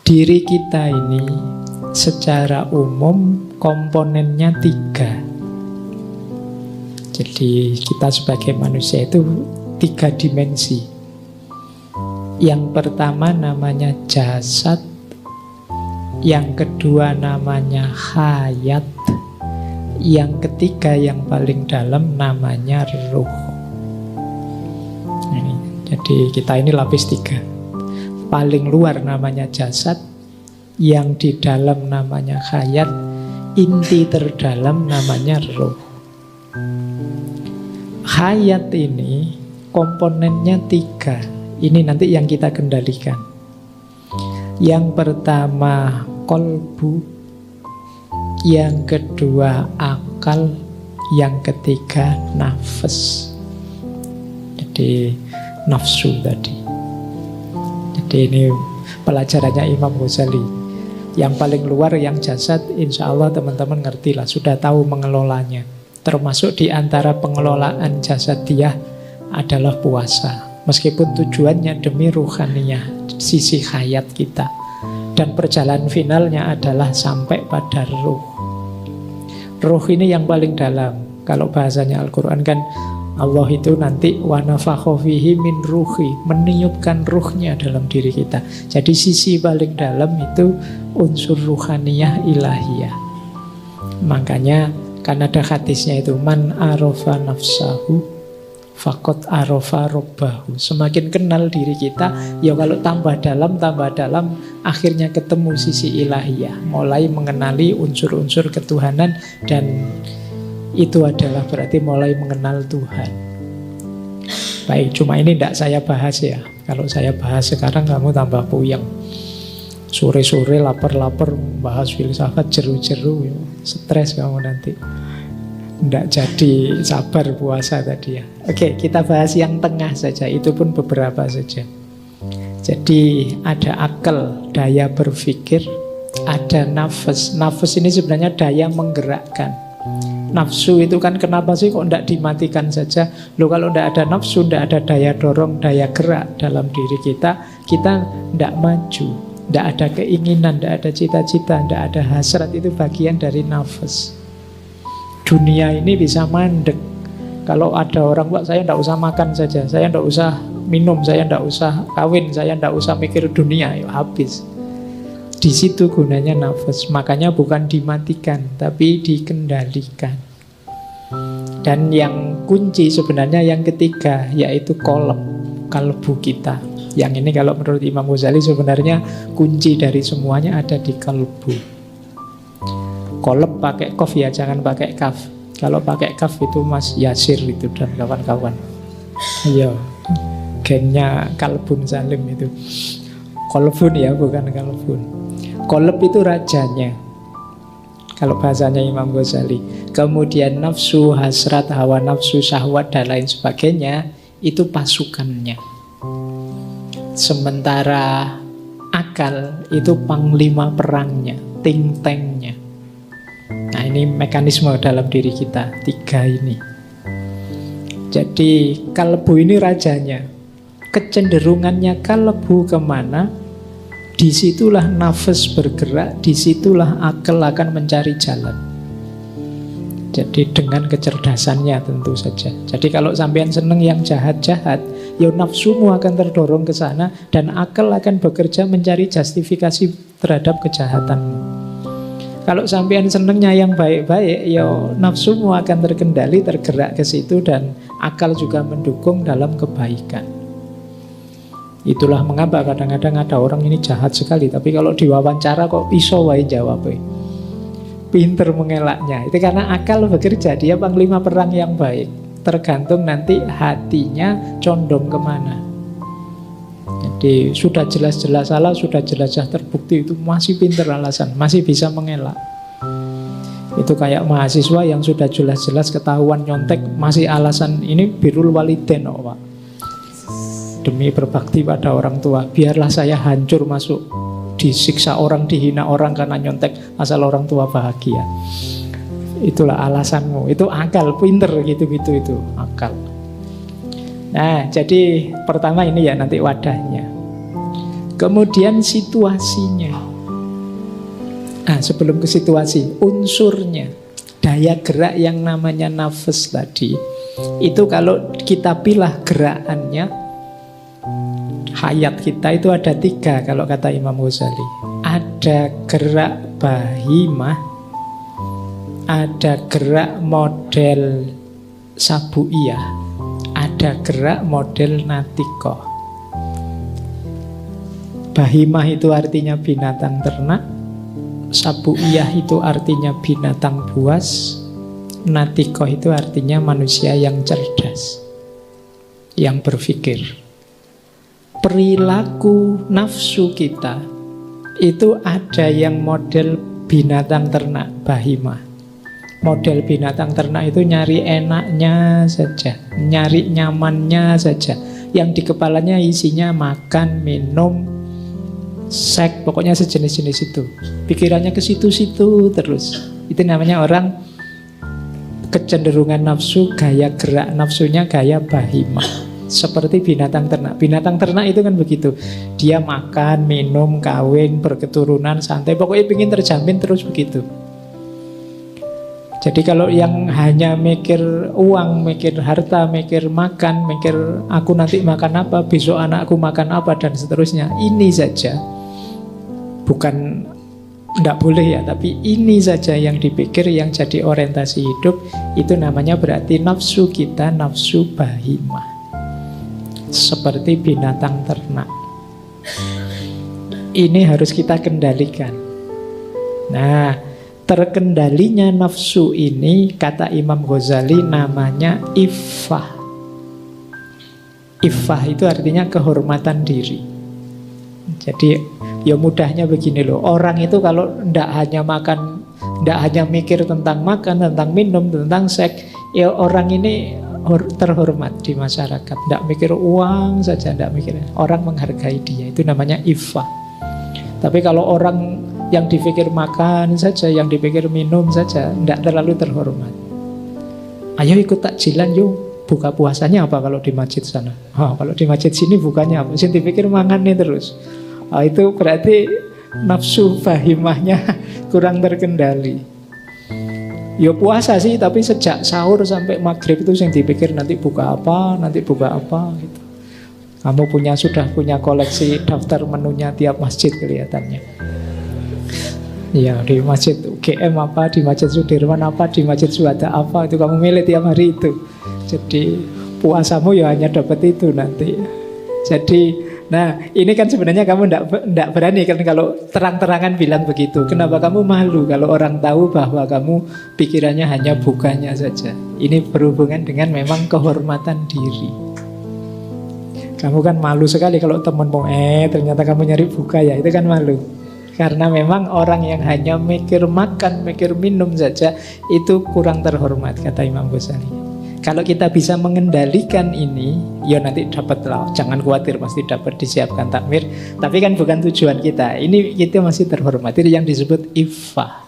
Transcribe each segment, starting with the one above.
Diri kita ini secara umum komponennya 3. Jadi kita sebagai manusia itu 3 dimensi. Yang pertama namanya jasad, yang kedua namanya hayat, yang ketiga yang paling dalam namanya ruh. Jadi kita ini lapis 3. Paling luar namanya jasad, yang di dalam namanya hayat, inti terdalam namanya ruh. Hayat ini komponennya 3. Ini nanti yang kita kendalikan. Yang pertama kolbu, yang kedua akal, yang ketiga nafas. Jadi nafsu tadi. Jadi ini pelajarannya Imam Ghazali. Yang paling luar yang jasad, insya Allah teman-teman ngerti lah, sudah tahu mengelolanya. Termasuk di antara pengelolaan jasadiyah adalah puasa. Meskipun tujuannya demi ruhaniyah, sisi hayat kita. Dan perjalanan finalnya adalah sampai pada ruh. Ruh ini yang paling dalam. Kalau bahasanya Al-Quran kan Allah itu nanti wa nafakha fihi min ruhi, meniupkan ruhnya dalam diri kita. Jadi sisi paling dalam itu unsur ruhaniyah ilahiyah. Makanya kan ada hadisnya itu, man arafa nafsahu faqad arafa rabbahu. Semakin kenal diri kita, ya kalau tambah dalam, akhirnya ketemu sisi ilahiyah, mulai mengenali unsur-unsur ketuhanan, dan itu adalah berarti mulai mengenal Tuhan. Baik, cuma ini tidak saya bahas ya. Kalau saya bahas sekarang kamu tambah puyeng. Sore-sore lapar-lapar bahas filsafat jeru-jeru, stres kamu nanti. Tidak jadi sabar puasa tadi ya. Oke, kita bahas yang tengah saja. Itu pun beberapa saja. Jadi ada akal, daya berpikir. Ada nafas. Nafas ini sebenarnya daya menggerakkan. Nafsu itu kan kenapa sih kok tidak dimatikan saja? Loh, kalau tidak ada nafsu, tidak ada daya dorong, daya gerak dalam diri kita tidak maju. Tidak ada keinginan, tidak ada cita-cita, tidak ada hasrat. Itu bagian dari nafas. Dunia ini bisa mandek. Kalau ada orang, Pak, saya tidak usah makan saja, saya tidak usah minum, saya tidak usah kawin, saya tidak usah mikir dunia, ya habis. Di situ gunanya nafas. Makanya bukan dimatikan, tapi dikendalikan. Dan yang kunci sebenarnya yang ketiga, yaitu kalbu kita. Yang ini kalau menurut Imam Ghazali sebenarnya kunci dari semuanya ada di kalbu. Kolab pakai kof ya, jangan pakai kaf. Kalau pakai kaf itu Mas Yasir itu dan kawan-kawan. Iya, gengnya Kalbun Salim itu. Kolbun ya, bukan kalbun. Kolab itu rajanya, kalau bahasanya Imam Ghazali. Kemudian nafsu, hasrat, hawa nafsu, syahwat dan lain sebagainya itu pasukannya. Sementara akal itu panglima perangnya, think tanknya. Nah, ini mekanisme dalam diri kita, 3 ini. Jadi kalbu ini rajanya. Kecenderungannya kalbu kemana, disitulah nafas bergerak, disitulah akal akan mencari jalan. Jadi dengan kecerdasannya tentu saja. Jadi kalau sampean seneng yang jahat-jahat, ya nafsumu akan terdorong ke sana, dan akal akan bekerja mencari justifikasi terhadap kejahatanmu. Kalau sampean senengnya yang baik-baik, ya nafsumu akan terkendali, tergerak ke situ, dan akal juga mendukung dalam kebaikan. Itulah mengapa kadang-kadang ada orang ini jahat sekali, tapi kalau diwawancara kok iso wae jawabnya. Pinter mengelaknya. Itu karena akal bekerja, dia panglima perang yang baik. Tergantung nanti hatinya condong kemana. Jadi sudah jelas-jelas salah, sudah jelas-jelas terbukti, itu masih pinter alasan, masih bisa mengelak. Itu kayak mahasiswa yang sudah jelas-jelas ketahuan nyontek, masih alasan ini birrul walidain, oh, Pak. Demi berbakti pada orang tua, biarlah saya hancur masuk, disiksa orang, dihina orang karena nyontek, asal orang tua bahagia. Itulah alasanmu, itu akal, pinter gitu-gitu, itu akal. Nah, jadi pertama ini ya nanti wadahnya. Kemudian situasinya. Sebelum ke situasi, unsurnya, daya gerak yang namanya nafas tadi, itu kalau kita pilah gerakannya, hayat kita itu ada 3 kalau kata Imam Ghazali. Ada gerak bahimah, ada gerak model sabuiyah, ada gerak model natikoh. Bahimah itu artinya binatang ternak, sabuiyah itu artinya binatang buas, natikoh itu artinya manusia yang cerdas, yang berpikir. Perilaku nafsu kita itu ada yang model binatang ternak, bahimah. Model binatang ternak itu nyari enaknya saja, nyari nyamannya saja. Yang di kepalanya isinya makan, minum, seks, pokoknya sejenis-jenis itu. Pikirannya ke situ-situ terus. Itu namanya orang kecenderungan nafsu, gaya gerak nafsunya gaya bahimah. Seperti binatang ternak. Binatang ternak itu kan begitu. Dia makan, minum, kawin, berketurunan, santai. Pokoknya ingin terjamin terus begitu. Jadi kalau yang hanya mikir uang, mikir harta, mikir makan, mikir aku nanti makan apa, besok anakku makan apa, dan seterusnya, ini saja. Bukan tidak boleh ya, tapi ini saja yang dipikir, yang jadi orientasi hidup. Itu namanya berarti nafsu kita, nafsu bahimah, seperti binatang ternak. Ini harus kita kendalikan. Nah, terkendalinya nafsu ini, kata Imam Ghazali, namanya iffah. Iffah itu artinya kehormatan diri. Jadi ya mudahnya begini loh, orang itu kalau tidak hanya makan, tidak hanya mikir tentang makan, tentang minum, tentang seks, ya orang ini terhormat di masyarakat. Tidak mikir uang saja, tidak mikir, orang menghargai dia. Itu namanya iffah. Tapi kalau orang yang dipikir makan saja, yang dipikir minum saja, tidak terlalu terhormat. Ayo ikut takjilan yuk, buka puasanya apa kalau di masjid sana? Kalau di masjid sini bukannya apa? Sini dipikir makan nih terus. Itu berarti nafsu bahimahnya kurang terkendali. Ya puasa sih, tapi sejak sahur sampai maghrib itu yang dipikir nanti buka apa, nanti buka apa gitu. Kamu sudah punya koleksi daftar menunya tiap masjid kelihatannya. Ya, di masjid UGM apa, di masjid Sudirman apa, di masjid Suhada apa, itu kamu milih tiap hari itu. Jadi puasamu ya hanya dapat itu nanti. Jadi, nah ini kan sebenarnya kamu tidak berani kan kalau terang-terangan bilang begitu. Kenapa kamu malu kalau orang tahu bahwa kamu pikirannya hanya bukanya saja. Ini berhubungan dengan memang kehormatan diri. Kamu kan malu sekali kalau temanmu ternyata kamu nyari buka ya, itu kan malu. Karena memang orang yang hanya mikir makan, mikir minum saja, itu kurang terhormat, kata Imam Ghazali. Kalau kita bisa mengendalikan ini, ya nanti dapat lah. Jangan khawatir, pasti dapat, disiapkan takmir. Tapi kan bukan tujuan kita. Ini kita masih terhormat. Itu yang disebut iffah.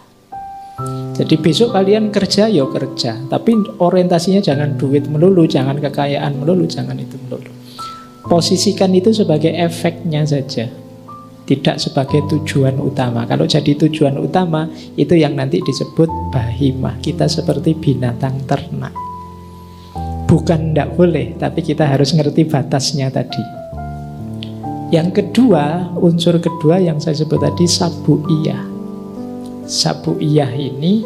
Jadi besok kalian kerja, ya kerja. Tapi orientasinya jangan duit melulu, jangan kekayaan melulu, jangan itu melulu. Posisikan itu sebagai efeknya saja, tidak sebagai tujuan utama. Kalau jadi tujuan utama, itu yang nanti disebut bahimah. Kita seperti binatang ternak. Bukan tidak boleh, tapi kita harus ngerti batasnya tadi. Yang kedua, unsur kedua yang saya sebut tadi, sabuiyah. Sabuiyah ini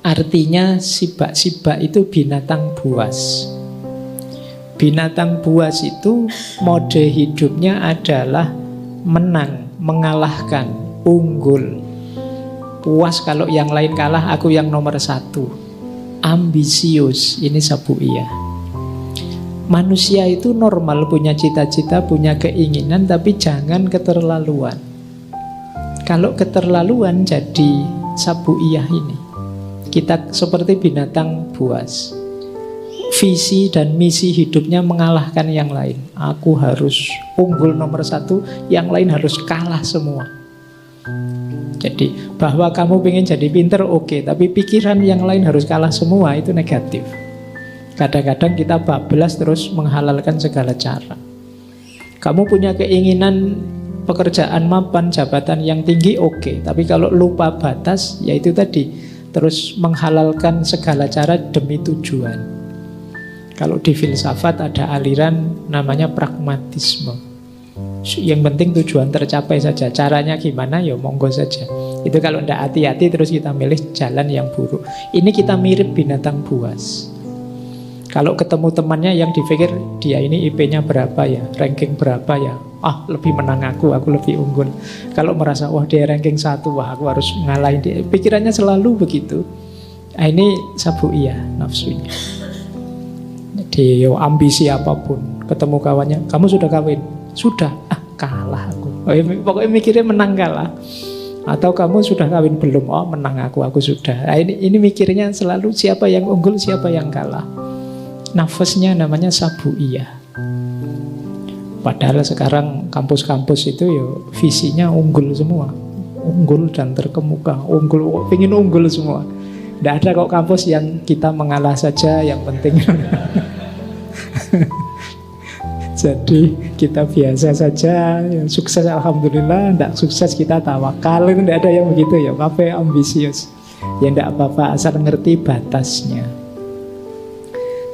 artinya sibak-sibak itu binatang buas. Binatang buas itu mode hidupnya adalah menang, mengalahkan, unggul. Puas kalau yang lain kalah, aku yang nomor satu. Ambisius, ini sabuiyah. Manusia itu normal, punya cita-cita, punya keinginan, tapi jangan keterlaluan. Kalau keterlaluan jadi sabuiyah ini. Kita seperti binatang buas. Visi dan misi hidupnya mengalahkan yang lain. Aku harus unggul nomor satu, yang lain harus kalah semua. Jadi bahwa kamu pengen jadi pinter oke, tapi pikiran yang lain harus kalah semua, itu negatif. Kadang-kadang kita bablas terus menghalalkan segala cara. Kamu punya keinginan pekerjaan mapan, jabatan yang tinggi, oke. Tapi kalau lupa batas, ya itu tadi, terus menghalalkan segala cara demi tujuan. Kalau di filsafat ada aliran namanya pragmatisme. Yang penting tujuan tercapai saja. Caranya gimana, ya monggo saja. Itu kalau tidak hati-hati terus kita milih jalan yang buruk. Ini kita mirip binatang buas. Kalau ketemu temannya yang dipikir dia ini IP-nya berapa ya, ranking berapa ya, lebih menang aku lebih unggul. Kalau merasa wah dia ranking 1, wah aku harus ngalahin dia. Pikirannya selalu begitu. Ini sabu'iyah nafsunya. Jadi ambisi apapun, ketemu kawannya, kamu sudah kawin? Sudah, kalah aku. Pokoknya mikirnya menang kalah. Atau kamu sudah kawin belum? Menang aku sudah. Nah, ini mikirnya selalu siapa yang unggul, siapa yang kalah. Nafasnya namanya sabu'iyah. Padahal sekarang kampus-kampus itu visinya unggul semua. Unggul dan terkemuka. Pengen unggul semua. Tidak ada kok kampus yang kita mengalah saja, yang penting. Jadi kita biasa saja, yang sukses alhamdulillah, tidak sukses kita tawakal. Tidak ada yang begitu ya, apa ambisius. Ya tidak apa-apa, asal ngerti batasnya.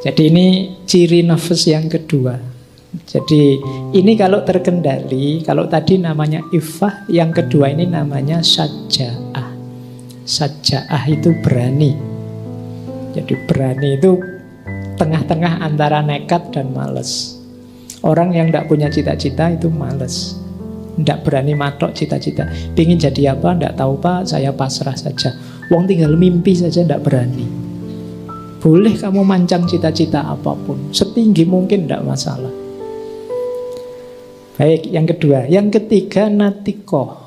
Jadi ini ciri nafas yang kedua. Jadi ini kalau terkendali, kalau tadi namanya iffah, yang kedua ini namanya syaja'ah. Syaja'ah itu berani. Jadi berani itu tengah-tengah antara nekat dan malas. Orang yang tidak punya cita-cita itu malas, tidak berani matok cita-cita. Pengen jadi apa, tidak tahu Pak, saya pasrah saja. Wong tinggal mimpi saja tidak berani. Boleh kamu mancang cita-cita apapun, setinggi mungkin tidak masalah. Baik, yang kedua. Yang ketiga natikoh.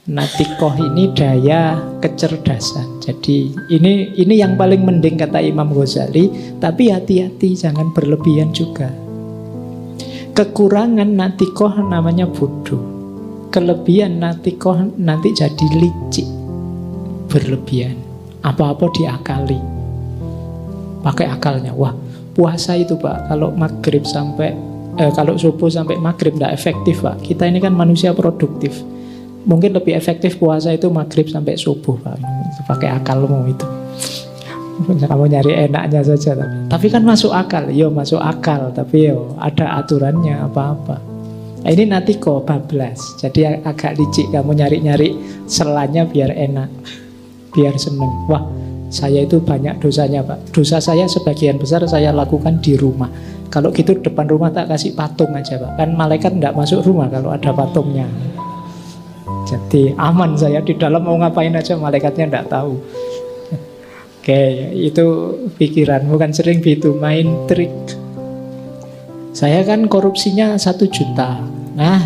Natikoh ini daya kecerdasan. Jadi ini yang paling mending kata Imam Ghazali. Tapi hati-hati, jangan berlebihan juga. Kekurangan natikoh namanya bodoh. Kelebihan natikoh nanti jadi licik. Berlebihan. Apa-apa diakali. Pakai akalnya. Wah, puasa itu Pak, kalau maghrib sampai kalau subuh sampai maghrib tidak efektif Pak. Kita ini kan manusia produktif. Mungkin lebih efektif puasa itu maghrib sampai subuh Pak. Pakai akalmu itu. Kamu nyari enaknya saja. Tapi kan masuk akal. Masuk akal. Tapi ada aturannya apa-apa. Nah, ini natiko bablas. Jadi agak licik. Kamu nyari-nyari selanya biar enak, biar seneng. Wah, saya itu banyak dosanya Pak. Dosa saya sebagian besar saya lakukan di rumah. Kalau gitu depan rumah tak kasih patung aja Pak. Kan malaikat tidak masuk rumah kalau ada patungnya. Jadi aman saya di dalam, mau ngapain aja malaikatnya tidak tahu. Oke, itu pikiran. Bukan sering gitu main trik. Saya kan korupsinya 1 juta. Nah,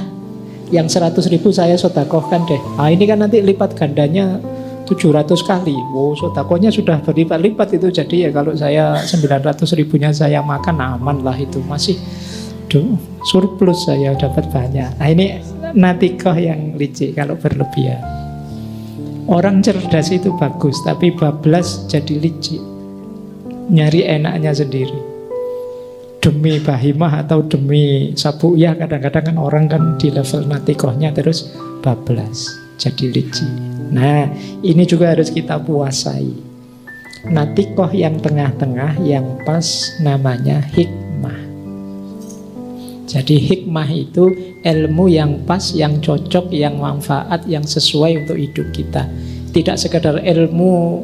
yang 100.000 saya sedekahkan deh. Ini kan nanti lipat gandanya 700 kali. Wow, sedekahnya sudah berlipat-lipat itu. Jadi ya kalau saya 900.000-nya saya makan, aman lah itu. Masih surplus, saya dapat banyak. Nah, ini natikoh yang licik kalau berlebihan. Orang cerdas itu bagus, tapi bablas jadi licik. Nyari enaknya sendiri. Demi bahimah atau demi sabu'iyah, kadang-kadang kan orang kan di level natikohnya terus bablas, jadi licik. Nah, ini juga harus kita puasai. Natikoh yang tengah-tengah, yang pas namanya hikmah. Jadi hikmah itu ilmu yang pas, yang cocok, yang manfaat, yang sesuai untuk hidup kita. Tidak sekedar ilmu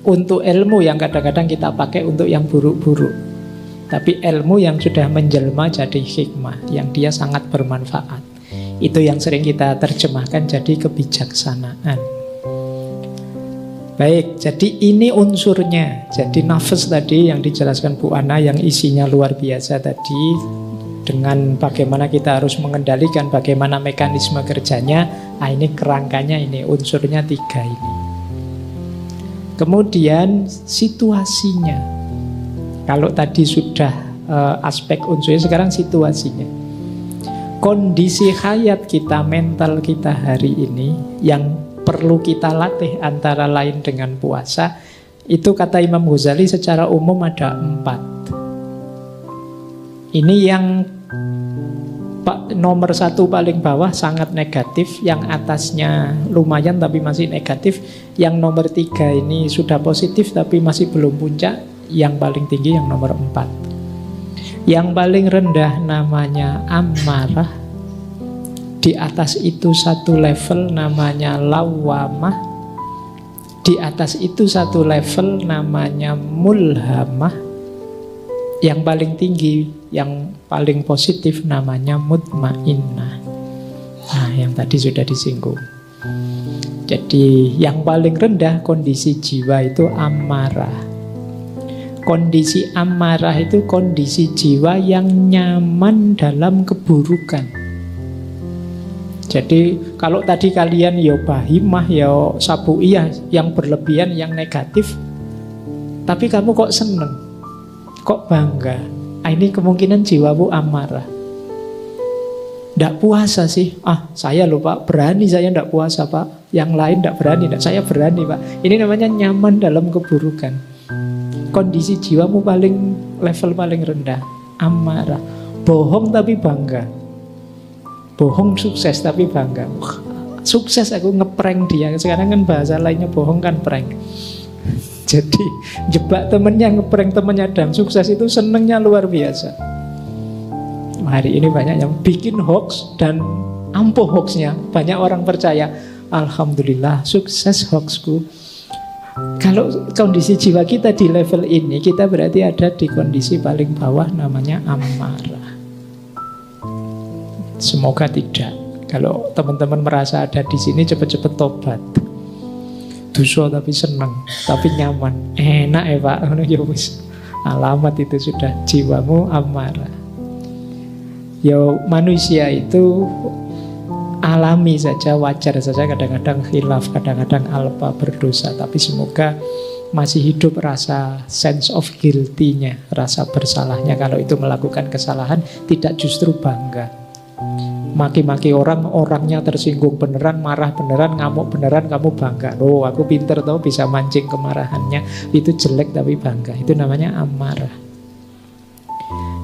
untuk ilmu yang kadang-kadang kita pakai untuk yang buruk-buruk. Tapi ilmu yang sudah menjelma jadi hikmah, yang dia sangat bermanfaat. Itu yang sering kita terjemahkan jadi kebijaksanaan. Baik, jadi ini unsurnya. Jadi nafas tadi yang dijelaskan Bu Ana, yang isinya luar biasa tadi, dengan bagaimana kita harus mengendalikan, bagaimana mekanisme kerjanya. Ini kerangkanya, ini unsurnya 3 ini. Kemudian situasinya. Kalau tadi sudah aspek unsurnya, sekarang situasinya. Kondisi hayat kita, mental kita hari ini yang perlu kita latih antara lain dengan puasa, itu kata Imam Ghazali secara umum ada 4. Ini yang nomor 1 paling bawah sangat negatif, yang atasnya lumayan tapi masih negatif, yang nomor 3 ini sudah positif tapi masih belum puncak, yang paling tinggi yang nomor 4. Yang paling rendah namanya amarah, di atas itu 1 level namanya lawamah, di atas itu 1 level namanya mulhamah, yang paling tinggi, yang paling positif namanya mutmainnah. Nah, yang tadi sudah disinggung. Jadi yang paling rendah kondisi jiwa itu amarah. Kondisi amarah itu kondisi jiwa yang nyaman dalam keburukan. Jadi kalau tadi kalian ya bahimah, ya sabuiyah, yang berlebihan, yang negatif, tapi kamu kok seneng, kok bangga, ini kemungkinan jiwamu amarah. Nggak puasa sih, saya loh Pak, berani saya nggak puasa Pak, yang lain nggak berani, saya berani Pak. Ini namanya nyaman dalam keburukan. Kondisi jiwamu level paling rendah, amarah. Bohong tapi bangga, bohong sukses tapi bangga. Sukses aku ngeprank dia. Sekarang kan bahasa lainnya bohong kan prank. Jadi jebak temennya, ngeprank temennya dan sukses itu senengnya luar biasa. Hari ini banyak yang bikin hoax dan ampuh hoaxnya. Banyak orang percaya, alhamdulillah sukses hoaxku. Kalau kondisi jiwa kita di level ini, kita berarti ada di kondisi paling bawah namanya amarah. Semoga tidak. Kalau teman-teman merasa ada di sini, cepat-cepat tobat. Dosa tapi senang, tapi nyaman, enak ya Pak. Ya wis, alamat itu sudah jiwamu amarah. Ya manusia itu alami saja, wajar saja, kadang-kadang khilaf, kadang-kadang alpa, berdosa. Tapi semoga masih hidup rasa sense of guilty-nya, rasa bersalahnya. Kalau itu melakukan kesalahan, tidak justru bangga. Maki-maki orang, orangnya tersinggung beneran, marah beneran, ngamuk beneran, kamu bangga. Oh, aku pinter tau, bisa mancing kemarahannya. Itu jelek tapi bangga. Itu namanya amarah.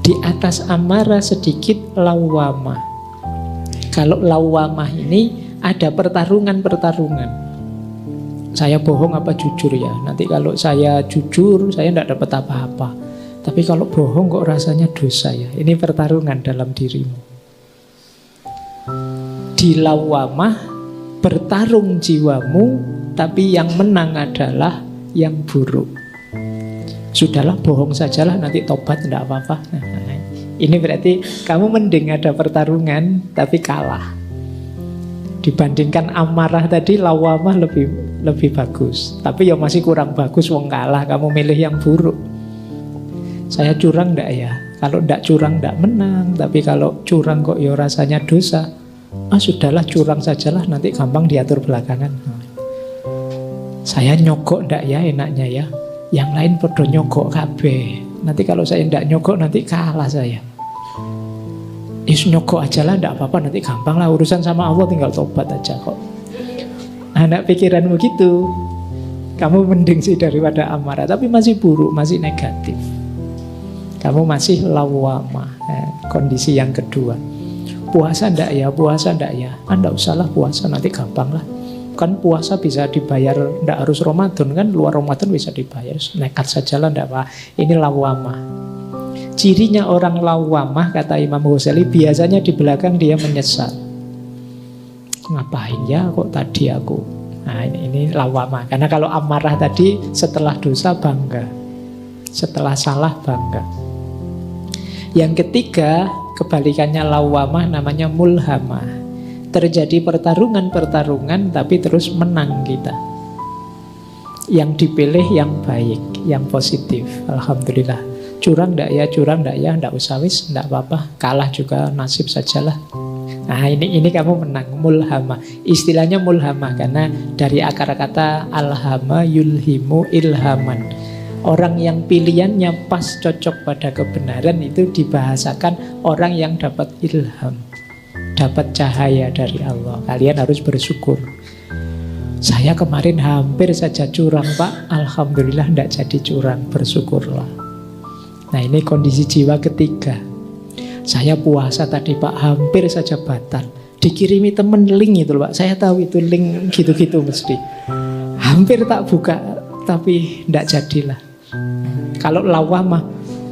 Di atas amarah sedikit lawamah. Kalau lawamah ini ada pertarungan-pertarungan. Saya bohong apa jujur ya? Nanti kalau saya jujur, saya tidak dapat apa-apa. Tapi kalau bohong kok rasanya dosa ya? Ini pertarungan dalam dirimu. Di lawamah bertarung jiwamu, tapi yang menang adalah yang buruk. Sudahlah, bohong sajalah, nanti tobat, tidak apa-apa. Nah, ini berarti kamu mending ada pertarungan tapi kalah. Dibandingkan amarah tadi, lawamah lebih bagus. Tapi ya masih kurang bagus, wong kalah, kamu milih yang buruk. Saya curang enggak ya? Kalau enggak curang enggak menang, tapi kalau curang kok ya rasanya dosa. Sudahlah, curang sajalah, nanti gampang diatur belakangan. Saya nyogok ndak ya enaknya ya? Yang lain podo nyogok kabeh. Nanti kalau saya ndak nyogok nanti kalah saya. Nyogok aja lah, ndak apa-apa, nanti gampang lah, urusan sama Allah, tinggal tobat aja kok. Anak pikiranmu gitu. Kamu mending sih daripada amarah, tapi masih buruk, masih negatif. Kamu masih lawamah. Kondisi yang kedua. Puasa ndak ya, puasa ndak ya? Ndak usahlah puasa, nanti gampang lah. Kan puasa bisa dibayar, ndak harus Ramadan kan, luar Ramadan bisa dibayar. Nekat sajalah, ndak apa. Ini lawamah. Cirinya orang lawamah, kata Imam Ghazali, biasanya di belakang dia menyesal. Ngapain ya kok tadi aku? Nah ini lawamah. Karena kalau amarah tadi setelah dosa bangga, setelah salah bangga. Yang ketiga, kebalikannya lawamah, namanya mulhamah. Terjadi pertarungan-pertarungan tapi terus menang kita. Yang dipilih yang baik, yang positif. Alhamdulillah. Curang ndak ya, curang ndak ya, ndak usah wis, ndak apa-apa. Kalah juga nasib sajalah. Nah ini kamu menang, mulhamah. Istilahnya mulhamah karena dari akar kata alhama yulhimu ilhaman. Orang yang pilihannya pas, cocok pada kebenaran, itu dibahasakan orang yang dapat ilham, dapat cahaya dari Allah. Kalian harus bersyukur. Saya kemarin hampir saja curang Pak, alhamdulillah tidak jadi curang, bersyukurlah. Nah ini kondisi jiwa ketiga. Saya puasa tadi Pak, hampir saja batal. Dikirimi temen link itu Pak, saya tahu itu link gitu-gitu mesti. Hampir tak buka, tapi tidak jadilah. Kalau lawah mah,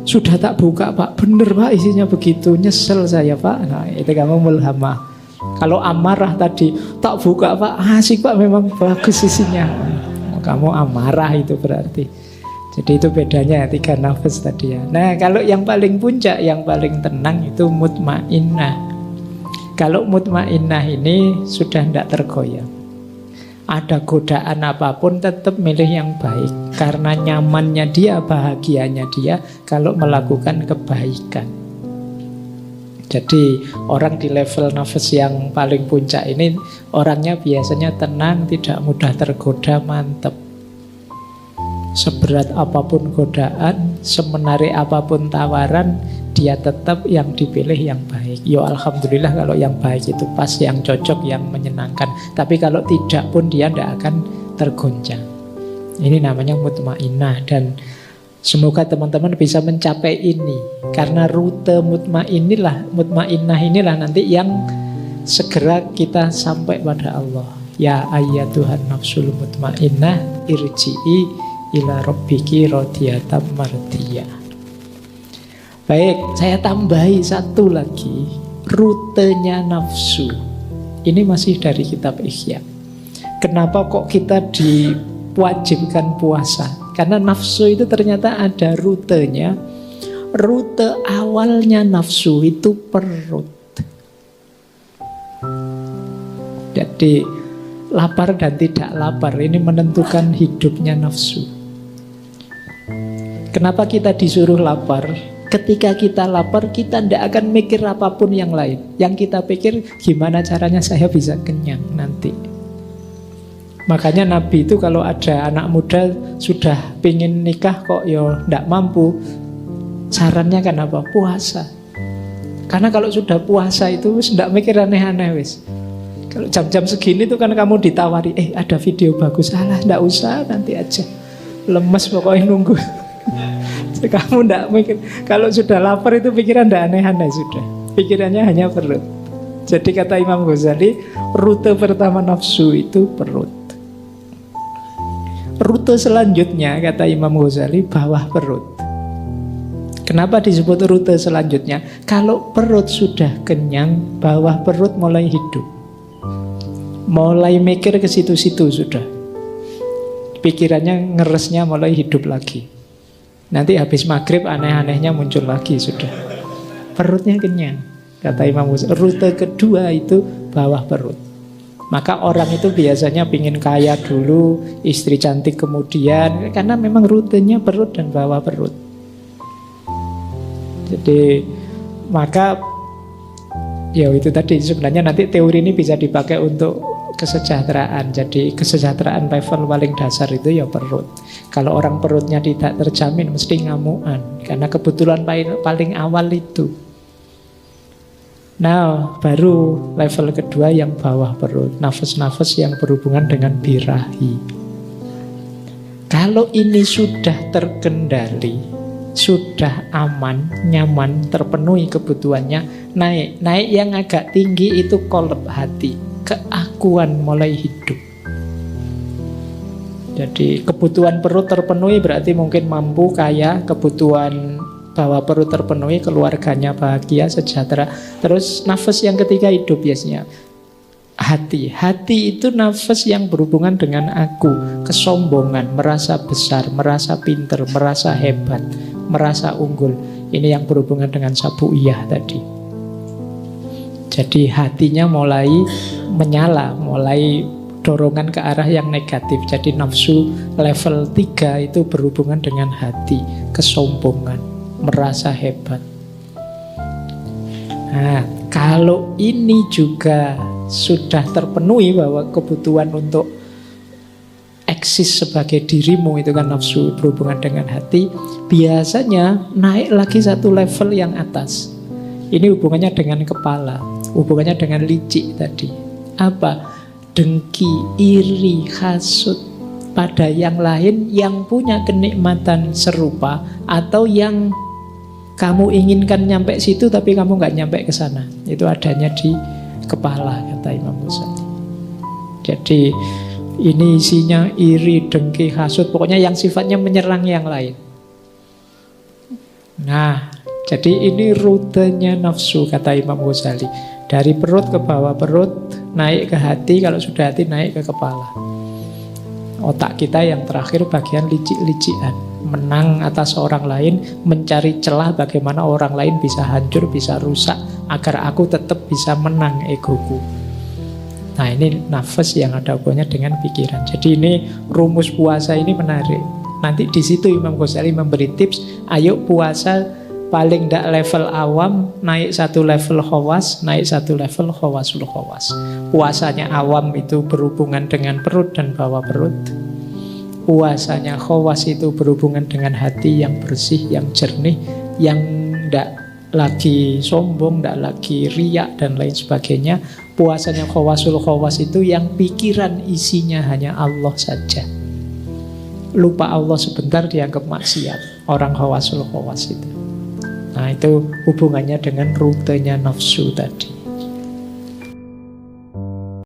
sudah tak buka Pak, bener Pak isinya begitu, nyesel saya Pak. Nah itu kamu mulhamah. Kalau amarah tadi, tak buka Pak, asik Pak, memang bagus isinya. Kamu amarah itu berarti. Jadi itu bedanya 3 nafas tadi ya. Nah kalau yang paling puncak, yang paling tenang itu mutmainnah. Kalau mutmainnah ini sudah tidak tergoyang. Ada godaan apapun tetap milih yang baik. Karena nyamannya dia, bahagianya dia kalau melakukan kebaikan. Jadi orang di level nafas yang paling puncak ini, orangnya biasanya tenang, tidak mudah tergoda, mantep. Seberat apapun godaan, semenarik apapun tawaran, dia tetap yang dipilih yang baik. Ya alhamdulillah kalau yang baik itu pas, yang cocok, yang menyenangkan. Tapi kalau tidak pun dia tidak akan tergoncang. Ini namanya mutmainnah, dan semoga teman-teman bisa mencapai ini. Karena rute mutmainnah inilah nanti yang segera kita sampai pada Allah. Ya ayyatuhan nafsul mutmainnah irji'i ila rabbiki radiyatan mardiyah. Baik, saya tambahi satu lagi, rutenya nafsu. Ini masih dari kitab Ihya. Kenapa kok kita diwajibkan puasa? Karena nafsu itu ternyata ada rutenya. Rute awalnya nafsu itu perut. Jadi lapar dan tidak lapar ini menentukan hidupnya nafsu. Kenapa kita disuruh lapar? Ketika kita lapar, kita tidak akan mikir apapun yang lain. Yang kita pikir, gimana caranya saya bisa kenyang nanti. Makanya Nabi itu kalau ada anak muda sudah pingin nikah kok ya tidak mampu, sarannya kan apa? Puasa. Karena kalau sudah puasa itu tidak mikir aneh-aneh wis. Kalau jam-jam segini tuh kan kamu ditawari, ada video bagus, alah tidak usah, nanti aja. Lemes pokoknya nunggu. Kamu tidak mikir. Kalau sudah lapar itu pikiran tidak aneh-aneh sudah. Pikirannya hanya perut. Jadi kata Imam Ghazali, rute pertama nafsu itu perut. Rute selanjutnya kata Imam Ghazali bawah perut. Kenapa disebut rute selanjutnya? Kalau perut sudah kenyang, bawah perut mulai hidup. Mulai mikir ke situ-situ sudah. Pikirannya ngeresnya mulai hidup lagi. Nanti habis maghrib aneh-anehnya muncul lagi sudah. Perutnya kenyang. Kata Imam Ghazali, rute kedua itu bawah perut. Maka orang itu biasanya pingin kaya dulu, istri cantik kemudian. Karena memang rutenya perut dan bawah perut. Jadi maka ya itu tadi sebenarnya nanti teori ini bisa dipakai untuk kesejahteraan. Jadi kesejahteraan level paling dasar itu ya perut. Kalau orang perutnya tidak terjamin mesti ngamuan. Karena kebetulan paling awal itu. Nah baru level kedua yang bawah perut. Nafas-nafas yang berhubungan dengan birahi. Kalau ini sudah terkendali, sudah aman, nyaman, terpenuhi kebutuhannya, naik yang agak tinggi itu qalb hati. Keakuan mulai hidup. Jadi kebutuhan perut terpenuhi berarti mungkin mampu, kaya. Kebutuhan bawah perut terpenuhi, keluarganya bahagia, sejahtera. Terus nafas yang ketiga hidup biasanya hati. Hati itu nafas yang berhubungan dengan aku. Kesombongan, merasa besar, merasa pinter, merasa hebat, merasa unggul. Ini yang berhubungan dengan sabuiyah tadi. Jadi hatinya mulai menyala, mulai dorongan ke arah yang negatif. Jadi nafsu level 3 itu berhubungan dengan hati, kesombongan, merasa hebat. Nah, kalau ini juga sudah terpenuhi bahwa kebutuhan untuk eksis sebagai dirimu itu kan nafsu berhubungan dengan hati, biasanya naik lagi satu level yang atas. Ini hubungannya dengan kepala, hubungannya dengan licik tadi. Apa? Dengki, iri, hasut pada yang lain yang punya kenikmatan serupa atau yang kamu inginkan nyampe situ tapi kamu nggak nyampe ke sana. Itu adanya di kepala, kata Imam Ghazali. Jadi ini isinya iri, dengki, hasut, pokoknya yang sifatnya menyerang yang lain. Nah, jadi ini rutenya nafsu, kata Imam Ghazali. Dari perut ke bawah perut, naik ke hati, kalau sudah hati naik ke kepala. Otak kita yang terakhir bagian licik-licikan, menang atas orang lain, mencari celah bagaimana orang lain bisa hancur, bisa rusak, agar aku tetap bisa menang egoku. Nah, ini nafas yang ada hubungannya dengan pikiran. Jadi ini rumus puasa ini menarik. Nanti di situ Imam Ghazali memberi tips, ayo puasa paling tidak level awam, naik satu level khawas, naik satu level khawasul khawas. Puasanya awam itu berhubungan dengan perut dan bawah perut. Puasanya khawas itu berhubungan dengan hati yang bersih, yang jernih, yang tidak lagi sombong, tidak lagi riak dan lain sebagainya. Puasanya khawasul khawas itu yang pikiran isinya hanya Allah saja. Lupa Allah sebentar dianggap maksiat. Orang khawasul khawas itu. Nah, itu hubungannya dengan rutenya nafsu tadi.